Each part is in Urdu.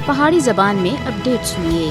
پہاڑی زبان میں اپڈیٹ سنیے۔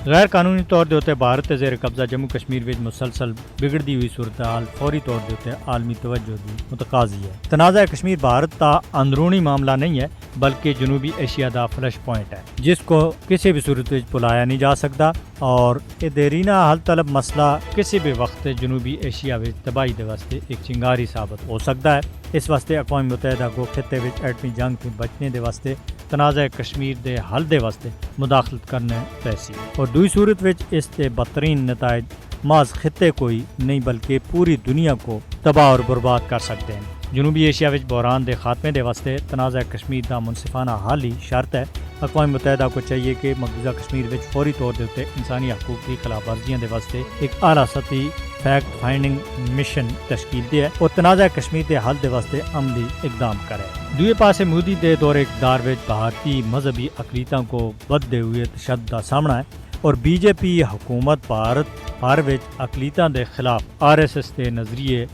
غیر قانونی طور دے اتنے بھارت کے زیر قبضہ جموں کشمیر وچ مسلسل بگڑتی ہوئی صورتحال فوری طور دے اتنے عالمی توجہ کی متقاضی ہے۔ تنازع کشمیر بھارت کا اندرونی معاملہ نہیں ہے بلکہ جنوبی ایشیا دا فلش پوائنٹ ہے جس کو کسی بھی صورت وچ بلایا نہیں جا سکتا، اور یہ دیرینہ حل طلب مسئلہ کسی بھی وقت جنوبی ایشیا وچ تباہی دے واسطے ایک چنگاری ثابت ہو سکتا ہے۔ اس واسطے اقوام متحدہ کو خطے وچ ایٹمی جنگ سے بچنے دے واسطے تنازع کشمیر دے حل دے واسطے مداخلت کرنے پیسی، اور دوئی صورت وچ اس کے بدترین نتائج محض خطے کوئی نہیں بلکہ پوری دنیا کو تباہ اور برباد کر سکتے ہیں۔ جنوبی ایشیا وچ بحران دے خاتمے دے واسطے تنازع کشمیر دا منصفانہ حل ہی شرط ہے۔ اقوام متحدہ کو چاہیے کہ مقبوضہ کشمیر وچ فوری طور دے تے انسانی حقوق کی خلاف ورزیاں دے واسطے ایک اعلیٰ سطحی فیکٹ فائنڈنگ مشن تشکیل دے اور تنازع کشمیر دے حل دے واسطے عملی اقدام کرے۔ دوسرے پاسے مودی دے دور اقتدار وچ بھارتی مذہبی اقلیتوں کو بدتے ہوئے تشدد دا سامنا ہے، اور بی جے پی حکومت بھارت بھر وچ اقلیتوں دے خلاف RSS دے نظریے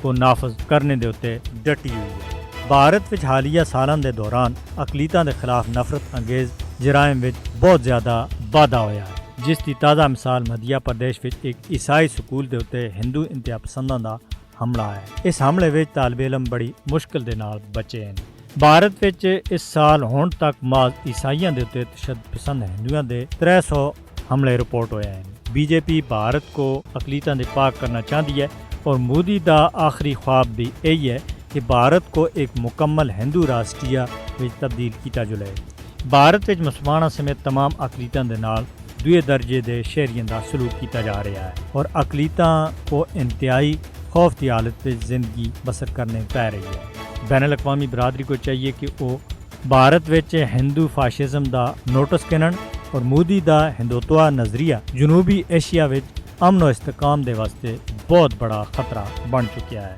کو نافذ کرنے دے اتنے ڈٹی ہوئی ہے۔ بھارت وچ حالیہ سالوں دے دوران اقلیتوں دے خلاف نفرت انگیز جرائم وچ بہت زیادہ واਧਾ ہویا ہے، جس کی تازہ مثال مدھیہ پردیش وچ ایک عیسائی سکول دے اتنے ہندو انتہا پسنداں دا حملہ ہے۔ اس حملے وچ طالب علم بڑی مشکل دے نال بچے ہیں۔ بھارت وچ اس سال ہون تک محض عیسائیاں دے اتنے تشدد پسند ہندوؤں دے 300 حملے رپورٹ ہوئے ہیں۔ بی جے پی بھارت کو اقلیتاں دے پاک کرنا چاہتی ہے، اور مودی دا آخری خواب بھی یہی ہے کہ بھارت کو ایک مکمل ہندو راشٹریہ وچ تبدیل کیتا جائے۔ بھارت وچ مسلمانوں سمیت تمام اقلیتاں دے نال دوئے درجے دے شہریاں دا سلوک کیتا جا رہا ہے، اور اقلیتاں کو انتہائی خوف کی حالت وچ زندگی بسر کرنے پی رہی ہے۔ بین الاقوامی برادری کو چاہیے کہ وہ بھارت وچ ہندو فاشزم دا نوٹس گنن، اور مودی دا ہندوتوا نظریہ جنوبی ایشیا وچ امن و استحکام دے واسطے بہت بڑا خطرہ بن چکا ہے۔